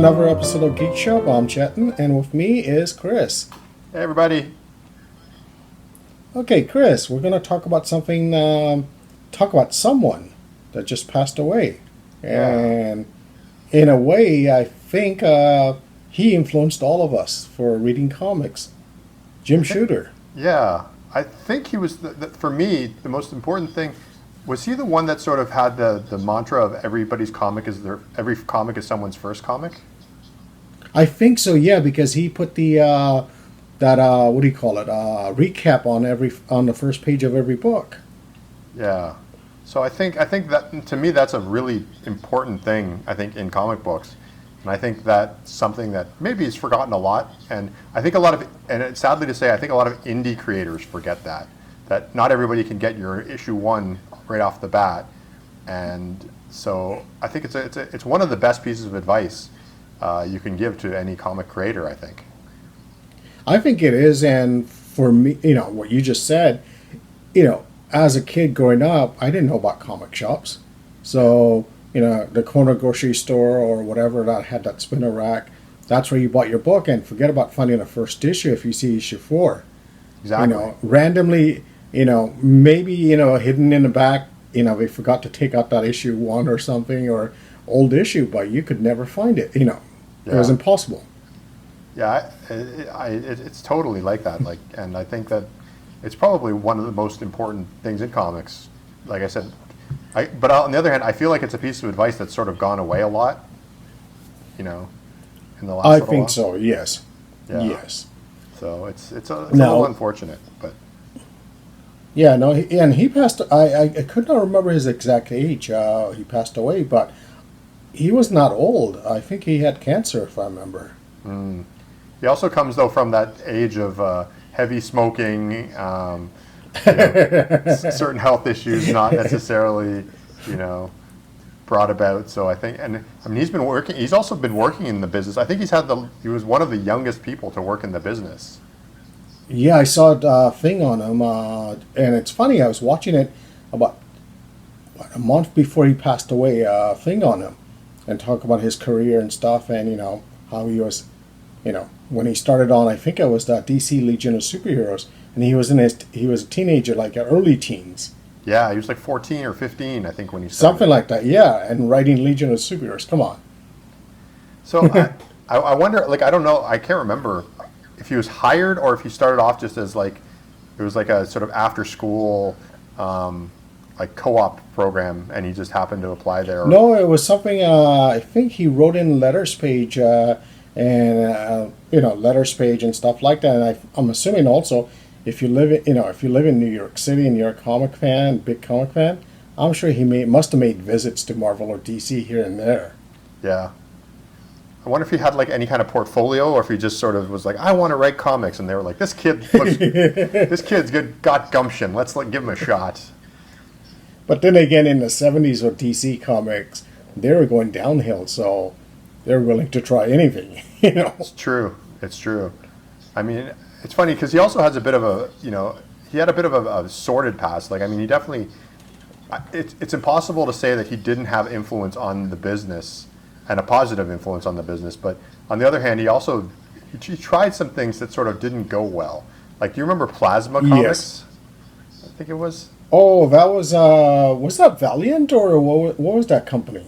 another episode of Geek Shop. I'm Chetan, and with me is Chris. Hey, everybody. Okay, Chris, we're going to talk about something, talk about someone that just passed away. And in a way, I think he influenced all of us for reading comics. Jim Shooter. Yeah, I think he was, for me, the most important thing. Was he the one that sort of had the mantra of everybody's comic is every comic is someone's first comic? I think so, yeah, because he put the what do you call it? Recap on the first page of every book. Yeah. So I think that to me that's a really important thing, I think, in comic books. And I think that's something that maybe is forgotten a lot. And I think it's sadly to say, I think a lot of indie creators forget that not everybody can get your issue 1 right off the bat. And so I think it's one of the best pieces of advice you can give to any comic creator, I think. I think it is, and for me, what you just said, as a kid growing up, I didn't know about comic shops. So, the corner grocery store or whatever that had that spinner rack, that's where you bought your book, and forget about finding the first issue if you see issue 4. Exactly. Randomly, maybe, hidden in the back, they forgot to take out that issue 1 or something, or old issue, but you could never find it, It was impossible. Yeah, it's totally like that. And I think that it's probably one of the most important things in comics. Like I said, but on the other hand, I feel like it's a piece of advice that's sort of gone away a lot. In the last. I think so. Yes. Yeah. Yes. So it's a little unfortunate, but. Yeah, no, and he passed. I could not remember his exact age. He passed away, but he was not old. I think he had cancer, if I remember. Mm. He also comes, though, from that age of heavy smoking, certain health issues not necessarily, brought about. So I think, he's been working. He's also been working in the business. I think he was one of the youngest people to work in the business. Yeah, I saw a thing on him, and it's funny. I was watching it about a month before he passed away. Thing on him, and talk about his career and stuff, and how he was. When he started on, I think it was the DC Legion of Superheroes, and he was a teenager, like early teens. Yeah, he was like 14 or 15, I think, when he started. Something like that, yeah, and writing Legion of Superheroes. Come on. So I wonder, I don't know, I can't remember if he was hired or if he started off just as it was like a sort of after school, co-op program, and he just happened to apply there. No, it was something. I think he wrote in letters page. And letters page and stuff like that. And I'm assuming also, if you live in New York City and you're a big comic fan, I'm sure he must have made visits to Marvel or DC here and there. Yeah, I wonder if he had any kind of portfolio, or if he just sort of was like, I want to write comics, and they were like, this kid's got gumption. Let's give him a shot. But then again, in the '70s with DC Comics, they were going downhill, so they're willing to try anything, It's true. I mean, it's funny because he also has a bit of he had a bit of a sordid past. He definitely, it's impossible to say that he didn't have influence on the business and a positive influence on the business. But on the other hand, he tried some things that sort of didn't go well. Do you remember Plasma Comics? Yes. I think it was. Oh, that was that Valiant, or what was that company?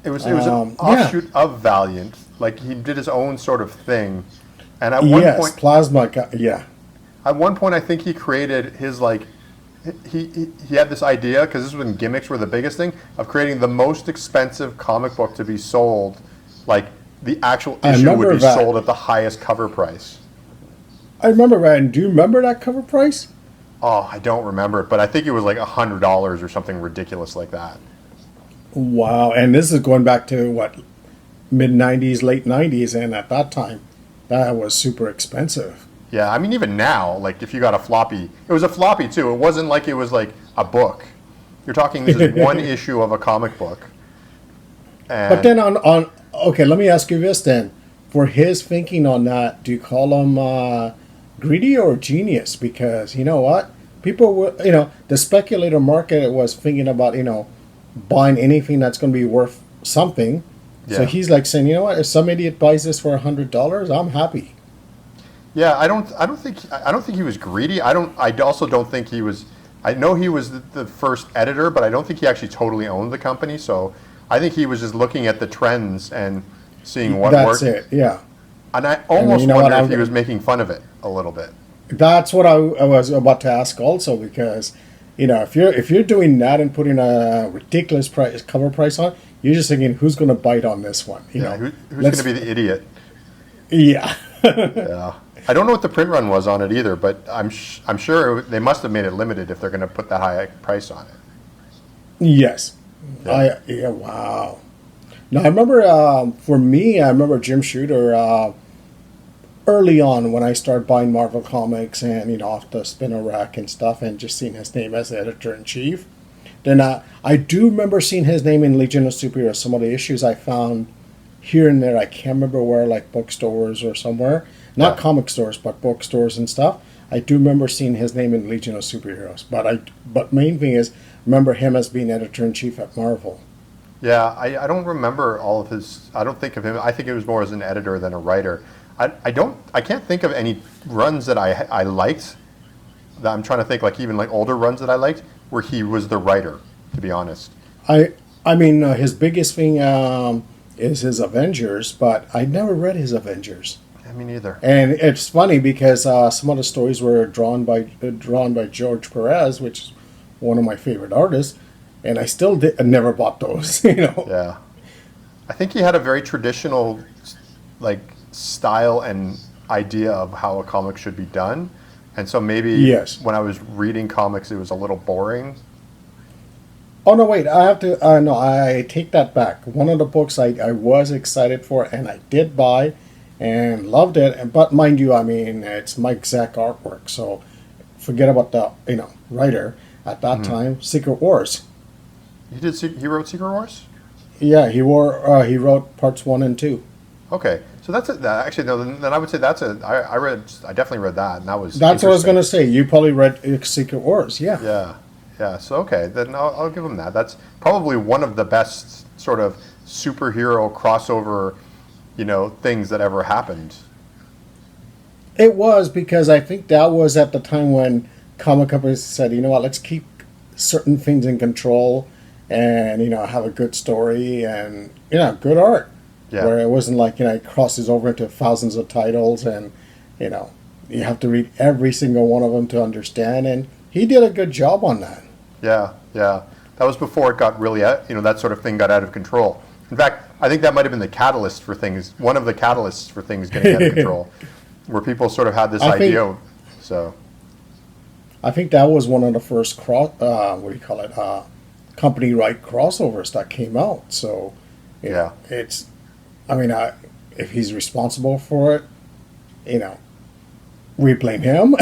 It was an offshoot of Valiant. He did his own sort of thing, and at one point, Plasma. Yeah. At one point, I think he created his he had this idea, because this was when gimmicks were the biggest thing, of creating the most expensive comic book to be sold. The actual issue would be sold at the highest cover price. I remember that. And do you remember that cover price? Oh, I don't remember it, but I think it was $100 or something ridiculous like that. Wow, and this is going back to what, mid-90s, late 90s, and at that time, that was super expensive. Yeah, even now, if you got a floppy, it was a floppy too. It wasn't like it was a book. You're talking, this is one issue of a comic book. But then okay, let me ask you this then. For his thinking on that, do you call him greedy or genius? Because, you know what? People were, the speculator market was thinking about, buying anything that's going to be worth something, So Yeah. he's like saying, you know what? If some idiot buys this for $100, I'm happy. Yeah, I don't think he was greedy. I also don't think he was. I know he was the first editor, but I don't think he actually totally owned the company. So I think he was just looking at the trends and seeing what That's worked. it. Yeah. And I And you almost know what? wonder if he was making fun of it a little bit. That's what I was about to ask also, because if you're doing that and putting a ridiculous price cover price on, you're just thinking who's going to bite on this one. Yeah, who's going Let's to be the idiot? yeah. Yeah, I don't know what the print run was on it either, but I'm sure they must have made it limited if they're going to put that high price on it. Yes. Yeah, Wow. Now I remember for me, I remember Jim Shooter early on when I started buying Marvel comics and off the spinner rack and stuff, and just seeing his name as editor in chief. Then I do remember seeing his name in Legion of Superheroes. Some of the issues I found here and there, I can't remember where, like bookstores or somewhere, not yeah, comic stores, but bookstores and stuff. I do remember seeing his name in Legion of Superheroes. But main thing is, remember him as being editor in chief at Marvel. yeah. I don't remember all of his. I don't think of him. I think it was more as an editor than a writer. I can't think of any runs that I liked. That I'm trying to think, like even like older runs that I liked where he was the writer. To be honest. I mean, his biggest thing is his Avengers, but I never read his Avengers. Yeah, me neither. And it's funny because some of the stories were drawn by George Perez, which is one of my favorite artists, and I never bought those. Yeah, I think he had a very traditional, like style and idea of how a comic should be done, and so maybe Yes. when I was reading comics, it was a little boring. Oh no, wait! I have to. No, I take that back. One of the books I was excited for, and I did buy, and loved it. But mind you, I mean, it's Mike Zeck artwork, so forget about the writer at that time. Secret Wars. He wrote Secret Wars. Yeah, he wrote parts 1 and 2. Okay, so that's it. Actually, no. Then I would say that's a. I definitely read that, and that was. That's what I was interesting. gonna say. You probably read Secret Wars, yeah. Yeah, yeah. So okay, then I'll give him that. That's probably one of the best sort of superhero crossover, things that ever happened. It was because I think that was at the time when comic companies said, you know what, let's keep certain things in control, and have a good story and good art. Yeah. Where it wasn't like it crosses over into thousands of titles, and you have to read every single one of them to understand. And he did a good job on that. Yeah, yeah. That was before it got really, that sort of thing got out of control. In fact, I think that might have been the catalyst for things, one of the catalysts for things getting out of control, where people sort of had this idea. So, I think that was one of the first what do you call it? Company right crossovers that came out. So, yeah, it's. I mean, if he's responsible for it, we blame him.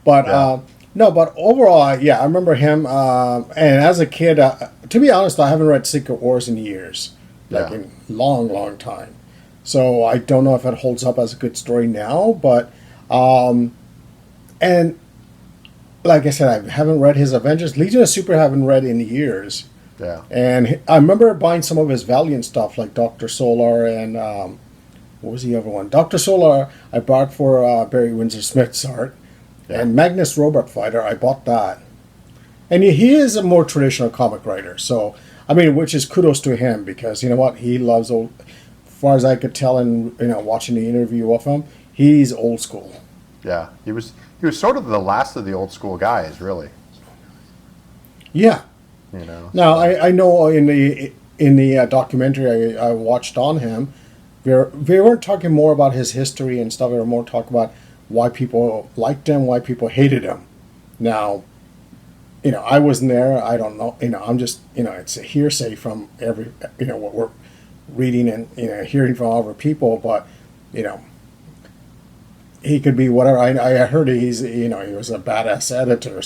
But Yeah. no. But overall, yeah, I remember him. And as a kid, to be honest, I haven't read Secret Wars in years, like Yeah. in long, long time. So I don't know if it holds up as a good story now. But and like I said, I haven't read his Avengers. Legion of Super I haven't read in years. yeah, And I remember buying some of his Valiant stuff, like Doctor Solar and what was the other one? Doctor Solar I bought for Barry Windsor Smith's art, Yeah. and Magnus Robot Fighter I bought that. And he is a more traditional comic writer, so I mean, which is kudos to him, because you know what, he loves old. As far as I could tell, in watching the interview of him, he's old school. yeah. He was sort of the last of the old school guys, really. Yeah. Now So, I know in the documentary I watched on him, they weren't talking more about his history and stuff. They were more talking about why people liked him, why people hated him. Now, I wasn't there. I don't know. I'm just it's a hearsay from every what we're reading and hearing from other people. But he could be whatever. I heard he was a badass editor,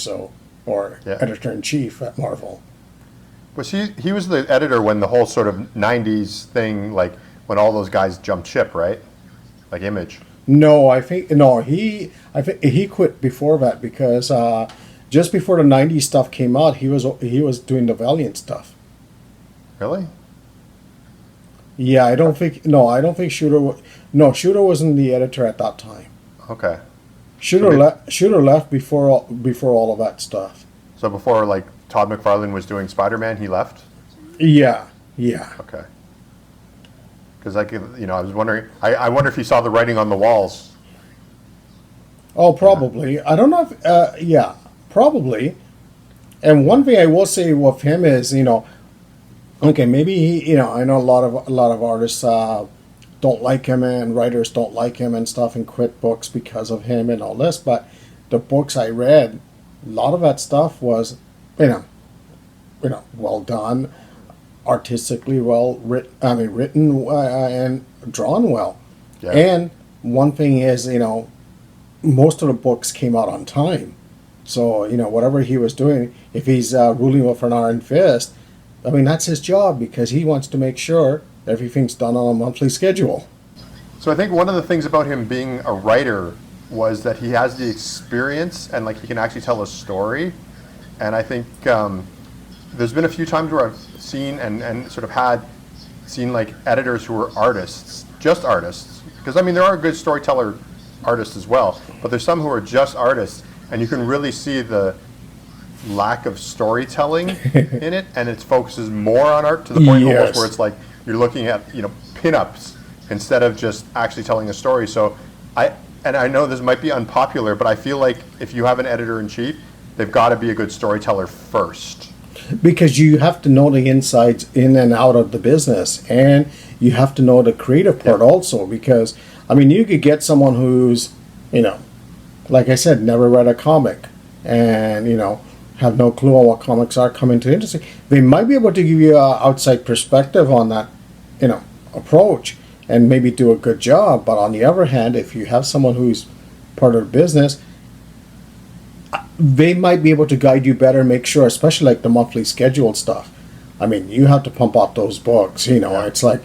or yeah. editor in chief at Marvel. Was he was the editor when the whole sort of '90s thing, like when all those guys jumped ship, right? Like Image. No, I think no. I think he quit before that, because just before the '90s stuff came out, he was doing the Valiant stuff. Really? Yeah, I don't think. No, I don't think Shooter. No, Shooter wasn't the editor at that time. Okay. So, Shooter left before all of that stuff. so before like Todd McFarlane was doing Spider-Man, he left. Yeah, yeah. Okay. Because I was wondering. I wonder if he saw the writing on the walls. Oh, probably. I don't know if. Yeah, probably. And one thing I will say with him is, okay, maybe I know a lot of artists don't like him and writers don't like him and stuff and quit books because of him and all this. But the books I read, a lot of that stuff was, well done, artistically well written. I mean, written and drawn well. Yeah. And one thing is, most of the books came out on time. So, whatever he was doing, if he's ruling with an iron fist, I mean, that's his job because he wants to make sure everything's done on a monthly schedule. So I think one of the things about him being a writer was that he has the experience and like he can actually tell a story. And I think there's been a few times where I've seen and sort of seen like editors who are artists, just artists. Because I mean, there are good storyteller artists as well, but there's some who are just artists, and you can really see the lack of storytelling in it, and it focuses more on art to the point almost where it's like you're looking at pin-ups instead of just actually telling a story. So I know this might be unpopular, but I feel like if you have an editor-in-chief, they've got to be a good storyteller first. Because you have to know the insides in and out of the business, and you have to know the creative part also. Because I mean, you could get someone who's, like I said, never read a comic, and have no clue on what comics are coming to the industry. They might be able to give you an outside perspective on that, approach, and maybe do a good job. But on the other hand, if you have someone who's part of the business, they might be able to guide you better, make sure, especially like the monthly scheduled stuff. I mean, you have to pump out those books. It's like,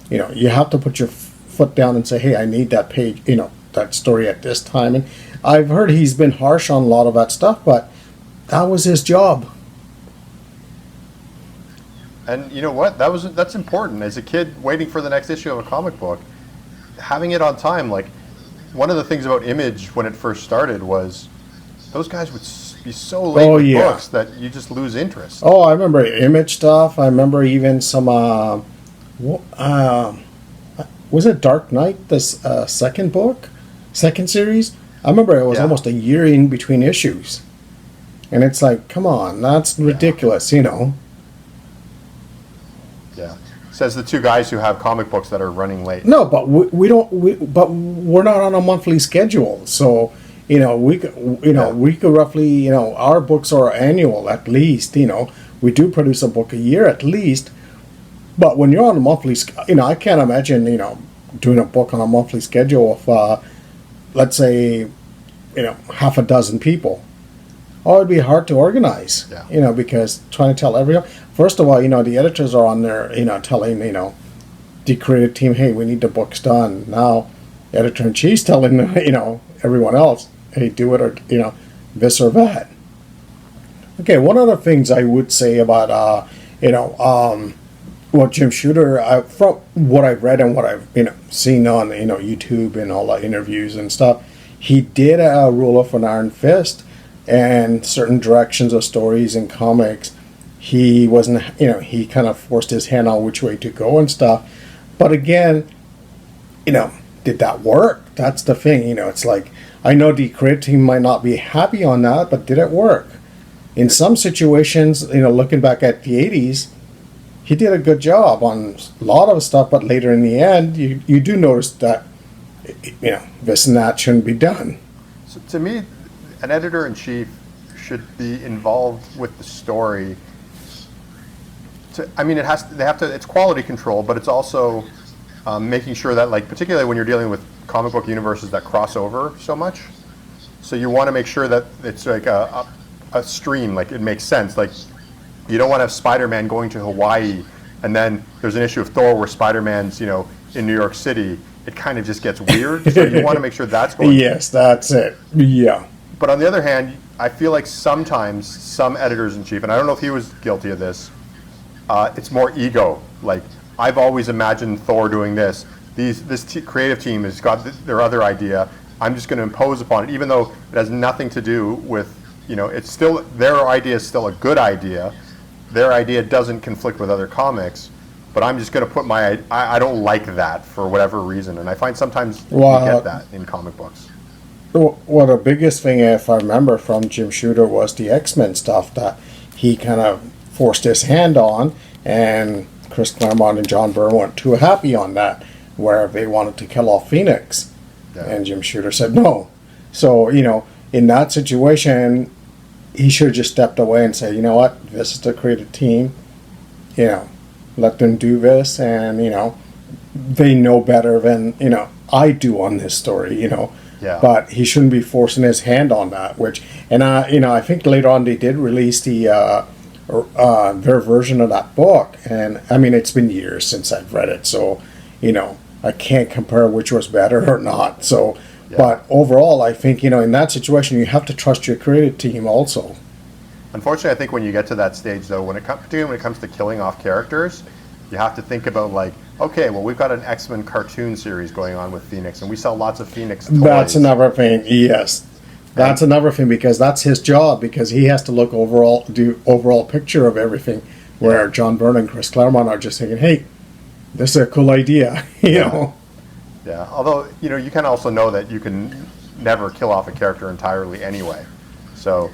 you have to put your foot down and say, hey, I need that page, that story at this time. And I've heard he's been harsh on a lot of that stuff, but that was his job. And you know what? That's important. As a kid waiting for the next issue of a comic book, having it on time. Like one of the things about Image when it first started was those guys would be so late with books that you just lose interest. Oh, I remember Image stuff. I remember even some. Was it Dark Knight? This second series. I remember it was almost a year in between issues. And it's like, come on, that's ridiculous, Yeah. Says the two guys who have comic books that are running late. No, but we don't. But we're not on a monthly schedule, so we could roughly our books are annual at least. We do produce a book a year at least. But when you're on a monthly, I can't imagine doing a book on a monthly schedule of let's say half a dozen people. Oh, it'd be hard to organize, because trying to tell everyone. First of all, the editors are on there, telling, the creative team, hey, we need the books done. Now, editor-in-chief's telling, everyone else, hey, do it or, this or that. Okay, one of the things I would say about, Jim Shooter, from what I've read and what I've, seen on, YouTube and all the interviews and stuff, he did rule of an iron fist. And certain directions of stories and comics, he wasn't, he kind of forced his hand on which way to go and stuff. But again, did that work? That's the thing, it's like, I know the creative team might not be happy on that, but did it work? In some situations, looking back at the 80s, he did a good job on a lot of stuff, but later in the end, you do notice that, this and that shouldn't be done. So to me, an editor-in-chief should be involved with the story. It's quality control, but it's also making sure that, like, particularly when you're dealing with comic book universes that cross over so much, so you want to make sure that it's like a stream, like it makes sense. Like, you don't want to have Spider-Man going to Hawaii, and then there's an issue of Thor where Spider-Man's, in New York City. It kind of just gets weird, so you want to make sure that's going. Yes, that's it. Yeah. But on the other hand, I feel like sometimes some editors-in-chief, and I don't know if he was guilty of this, it's more ego. Like, I've always imagined Thor doing this. Creative team has got their other idea. I'm just going to impose upon it, even though it has nothing to do with, it's still, their idea is still a good idea. Their idea doesn't conflict with other comics, but I'm just going to put I don't like that for whatever reason. And I find sometimes you get that in comic books. Well, the biggest thing, if I remember, from Jim Shooter was the X-Men stuff that he kind of forced his hand on, and Chris Claremont and John Byrne weren't too happy on that, where they wanted to kill off Phoenix. Yeah. And Jim Shooter said no. So, in that situation, he should have just stepped away and said, you know what, this is the creative team, let them do this, and, they know better than, I do on this story, Yeah. But he shouldn't be forcing his hand on that, I think later on they did release their version of that book, and, it's been years since I've read it, so, I can't compare which was better or not, so, yeah. But overall, I think, in that situation, you have to trust your creative team also. Unfortunately, I think when you get to that stage, though, particularly when it comes to killing off characters, you have to think about, like, okay, well, we've got an X-Men cartoon series going on with Phoenix, and we sell lots of Phoenix toys. That's another thing, yes. That's another thing, because that's his job, because he has to do overall picture of everything, where John Byrne and Chris Claremont are just thinking, hey, this is a cool idea, you know. Yeah, although, you can also know that you can never kill off a character entirely anyway. So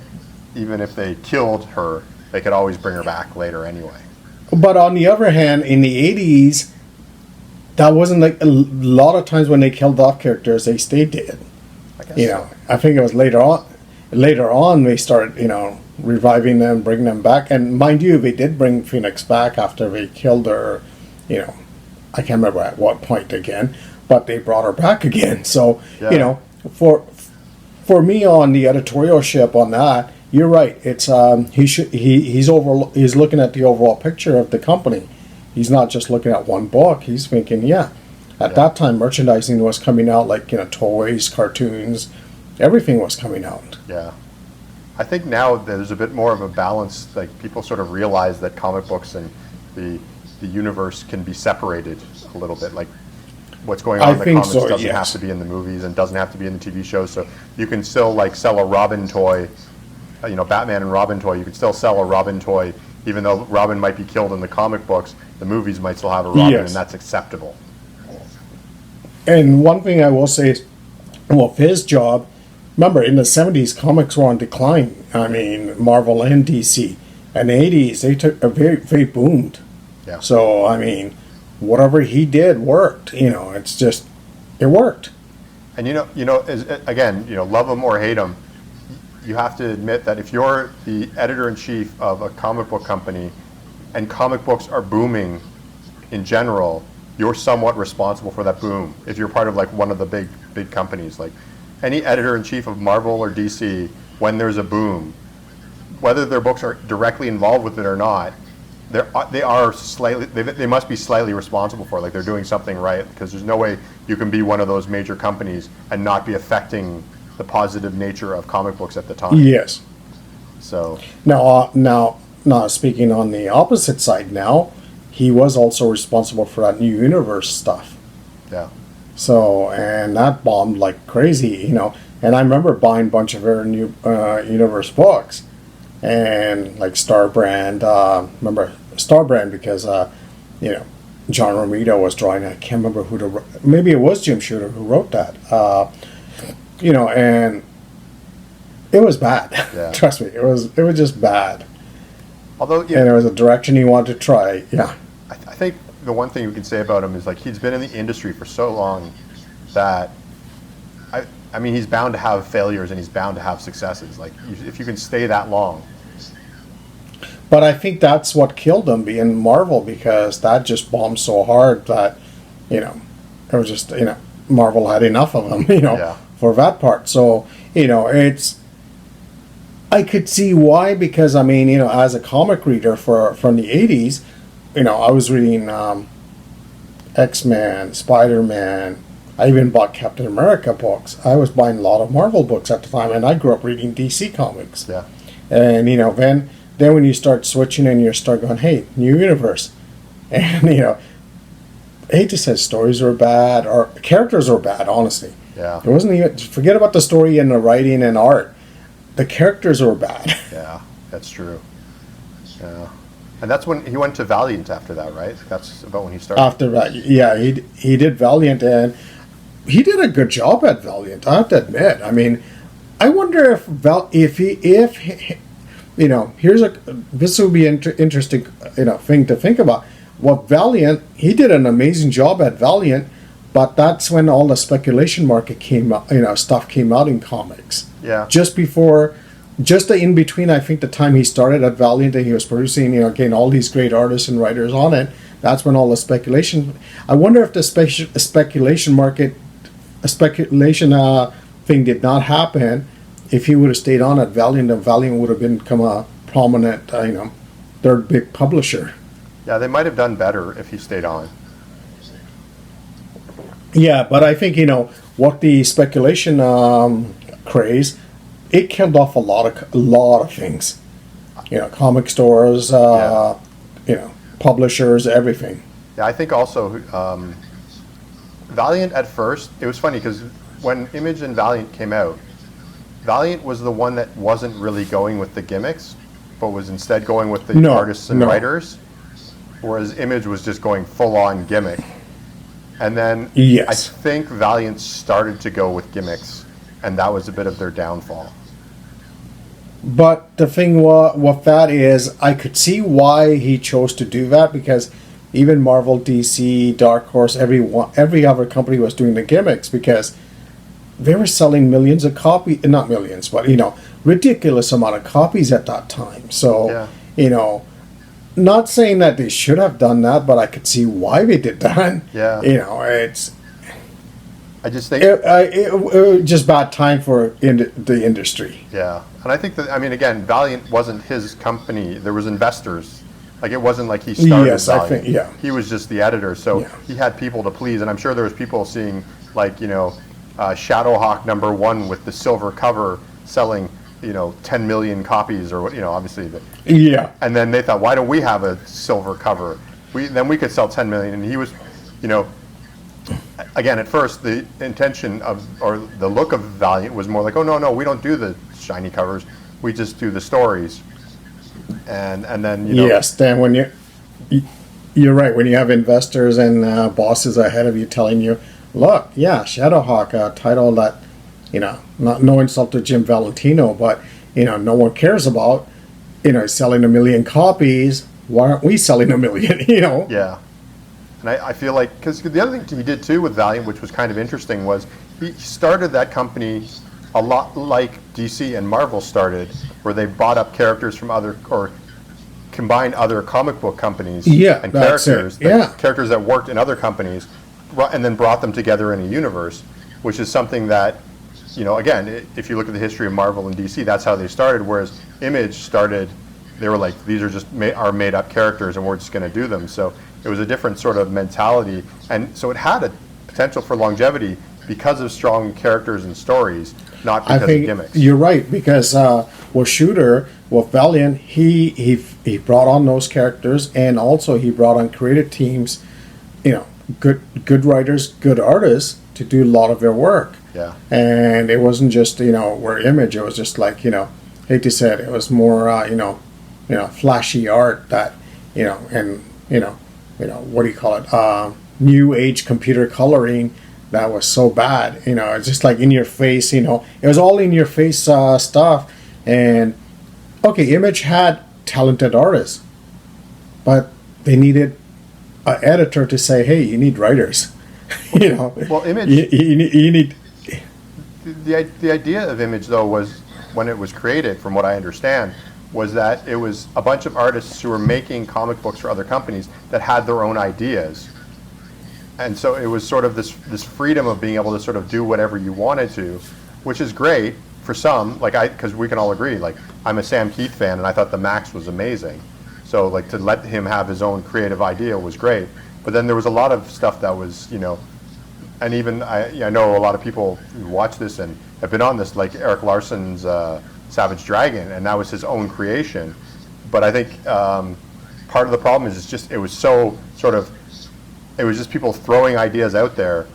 even if they killed her, they could always bring her back later anyway. But on the other hand, in the 80s, that wasn't like a lot of times when they killed off characters, they stayed dead. I guess so. I think it was later on they started, reviving them, bringing them back. And mind you, they did bring Phoenix back after they killed her, I can't remember at what point again, but they brought her back again. So, for me on the editorial ship on that, you're right. It's he's looking at the overall picture of the company. He's not just looking at one book. He's thinking, at that time merchandising was coming out, like toys, cartoons, everything was coming out. Yeah, I think now there's a bit more of a balance. Like people sort of realize that comic books and the universe can be separated a little bit. Like what's going on in the comics doesn't have to be in the movies and doesn't have to be in the TV shows. So you can still sell a Robin toy. Batman and Robin toy, you could still sell a Robin toy, even though Robin might be killed in the comic books, the movies might still have a Robin, and that's acceptable. And one thing I will say is, his job, remember, in the 70s, comics were on decline. Marvel and DC. In the 80s, they boomed. Yeah. So, whatever he did worked. It's just, it worked. And, again, love him or hate him, you have to admit that if you're the editor-in-chief of a comic book company and comic books are booming in general, you're somewhat responsible for that boom. If you're part of one of the big companies, like any editor-in-chief of Marvel or DC, when there's a boom, whether their books are directly involved with it or not, they must be slightly responsible for it. Like they're doing something right, because there's no way you can be one of those major companies and not be affecting the positive nature of comic books at the time. Yes. So now, speaking on the opposite side, now he was also responsible for that New Universe stuff. Yeah. So, and that bombed like crazy, And I remember buying a bunch of their New Universe books, and like Starbrand. Remember Starbrand because John Romita was drawing. I can't remember maybe it was Jim Shooter who wrote that. And it was bad. Yeah. Trust me, it was just bad. Although, and it was a direction he wanted to try. Yeah. I think the one thing you can say about him is he's been in the industry for so long that he's bound to have failures and he's bound to have successes. If you can stay that long. But I think that's what killed him being Marvel, because that just bombed so hard that it was just Marvel had enough of them. For that part. So, I could see why, because, as a comic reader from the 80s, I was reading X-Men, Spider-Man. I even bought Captain America books. I was buying a lot of Marvel books at the time, and I grew up reading DC comics. Yeah. And, then when you start switching and you start going, hey, New Universe. And, I hate to say stories were bad or characters were bad. Honestly, Yeah. it wasn't even. Forget about the story and the writing and art. The characters were bad. Yeah, that's true. Yeah. And that's when he went to Valiant after that, right? That's about when he started. After that, yeah, he did Valiant, and he did a good job at Valiant. I have to admit. I mean, I wonder if here's a this would be interesting thing to think about. Well, Valiant, he did an amazing job at Valiant, but that's when all the speculation market came out. Stuff came out in comics. Yeah. Just before, just the in between. I think the time he started at Valiant and he was producing, again, all these great artists and writers on it. That's when all the speculation. I wonder if the speculation market, a speculation thing did not happen. If he would have stayed on at Valiant, then Valiant would have become a prominent, third big publisher. Yeah, they might have done better if he stayed on. Yeah, but I think what the speculation craze, it killed off a lot of things. Comic stores, publishers, everything. Yeah, I think also Valiant at first, it was funny because when Image and Valiant came out, Valiant was the one that wasn't really going with the gimmicks, but was instead going with the artists and writers, whereas Image was just going full-on gimmick. And then I think Valiant started to go with gimmicks, and that was a bit of their downfall. But the thing with that is, I could see why he chose to do that, because even Marvel, DC, Dark Horse, every other company was doing the gimmicks because they were selling millions of copies, not millions, but ridiculous amount of copies at that time. So not saying that they should have done that, but I could see why they did that. Yeah. It's. I just think it was just bad time for the industry. Yeah, and I think that again, Valiant wasn't his company. There was investors. Like, it wasn't like he started Yes, Valiant. I think, yeah. He was just the editor, so he had people to please, and I'm sure there was people seeing Shadowhawk #1 with the silver cover selling 10 million copies, or obviously and then they thought, why don't we have a silver cover? Then we could sell 10 million. And he was, again, at first the intention or the look of Valiant was more like, oh no, we don't do the shiny covers, we just do the stories. And then yes, then when you're right, when you have investors and bosses ahead of you telling you, look, Shadowhawk, a title that no insult to Jim Valentino, but no one cares about, selling 1 million copies. Why aren't we selling 1 million? Yeah, and I feel like, because the other thing he did too with Valiant, which was kind of interesting, was he started that company a lot like DC and Marvel started, where they bought up characters from or combined other comic book companies and characters that worked in other companies, and then brought them together in a universe, which is something that, again, if you look at the history of Marvel and DC, that's how they started, whereas Image started, they were like, these are just our made-up characters, and we're just going to do them. So it was a different sort of mentality, and so it had a potential for longevity because of strong characters and stories, not because of gimmicks. You're right, because with Shooter, with Valiant, he brought on those characters, and also he brought on creative teams, good writers, good artists to do a lot of their work. Yeah. And it wasn't just, where Image, it was just like, hate to say it, it was more, flashy art that, what do you call it? New age computer coloring that was so bad. It's just like in your face, it was all in your face stuff. And, okay, Image had talented artists, but they needed an editor to say, hey, you need writers. Well, Image. You need. The idea of Image, though, was, when it was created, from what I understand, was that it was a bunch of artists who were making comic books for other companies that had their own ideas. And so it was sort of this freedom of being able to sort of do whatever you wanted to, which is great for some, because we can all agree, I'm a Sam Keith fan, and I thought the Max was amazing. So, to let him have his own creative idea was great. But then there was a lot of stuff that was, and even I know a lot of people who watch this and have been on this, like Eric Larson's Savage Dragon, and that was his own creation. But I think part of the problem is it was so sort of it was just people throwing ideas out there,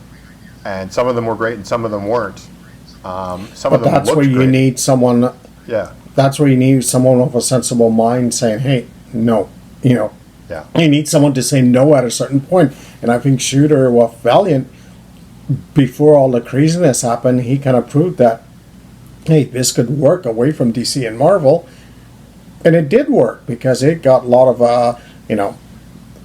and some of them were great and some of them weren't. Some But of them that's looked where you great. need someone. Yeah, That's where you need someone with a sensible mind saying, "Hey, no," you know. yeah, You need someone to say no at a certain point. And I think Shooter with Valiant, before all the craziness happened, he kind of proved that, hey, this could work away from DC and Marvel. And it did work because it got a lot of,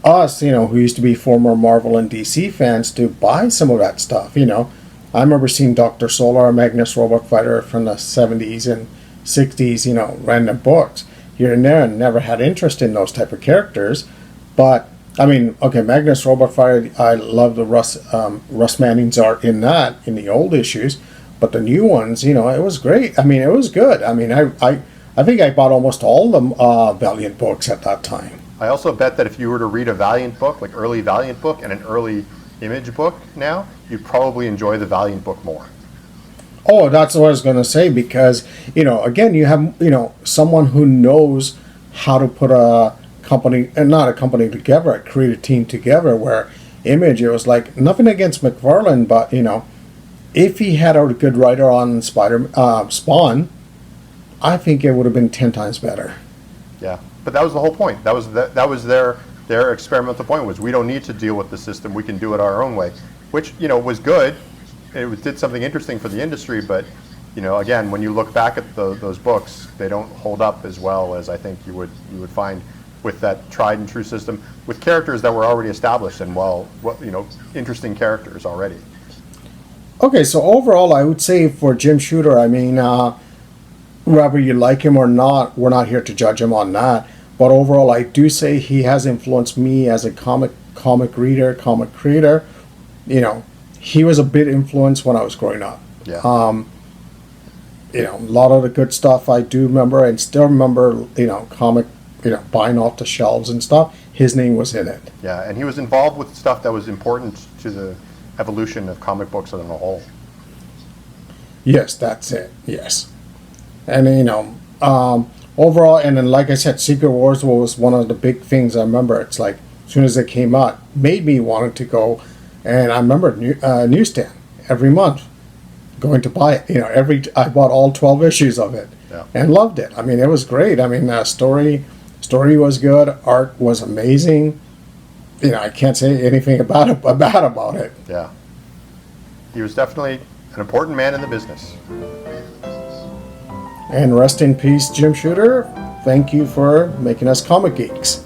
us, who used to be former Marvel and DC fans to buy some of that stuff, I remember seeing Dr. Solar, Magnus Robot Fighter from the 70s and 60s, random books here and there, and never had interest in those type of characters. But I mean, okay, Magnus Robot Fighter, I love the Russ Manning's art in that, in the old issues, but the new ones, it was great. I mean, it was good. I mean, I think I bought almost all the Valiant books at that time. I also bet that if you were to read a Valiant book, like early Valiant book and an early Image book now, you'd probably enjoy the Valiant book more. Oh, that's what I was going to say because, again, you have, someone who knows how to put a company, and not a company together, create a team together where Image, it was like, nothing against McFarlane, but, if he had a good writer on Spawn, I think it would have been 10 times better. Yeah, but that was the whole point. That was their experimental point was we don't need to deal with the system. We can do it our own way, which was good. It did something interesting for the industry, but again, when you look back at those books, they don't hold up as well as I think you would find with that tried and true system with characters that were already established and interesting characters already. Okay, so overall, I would say for Jim Shooter, I mean, whether you like him or not, we're not here to judge him on that. But overall, I do say he has influenced me as a comic reader, comic creator. He was a bit influenced when I was growing up. Yeah. A lot of the good stuff I do remember and still remember, comic, buying off the shelves and stuff. His name was in it. Yeah, and he was involved with stuff that was important to the evolution of comic books as a whole. Yes, that's it. Yes. And, overall, and then like I said, Secret Wars was one of the big things I remember. It's like, as soon as it came out, made me want to go. And I remember newsstand every month going to buy it. I bought all 12 issues of it and loved it. I mean, it was great. I mean, story was good. Art was amazing. I can't say anything bad about it. Yeah. He was definitely an important man in the business. And rest in peace, Jim Shooter. Thank you for making us comic geeks.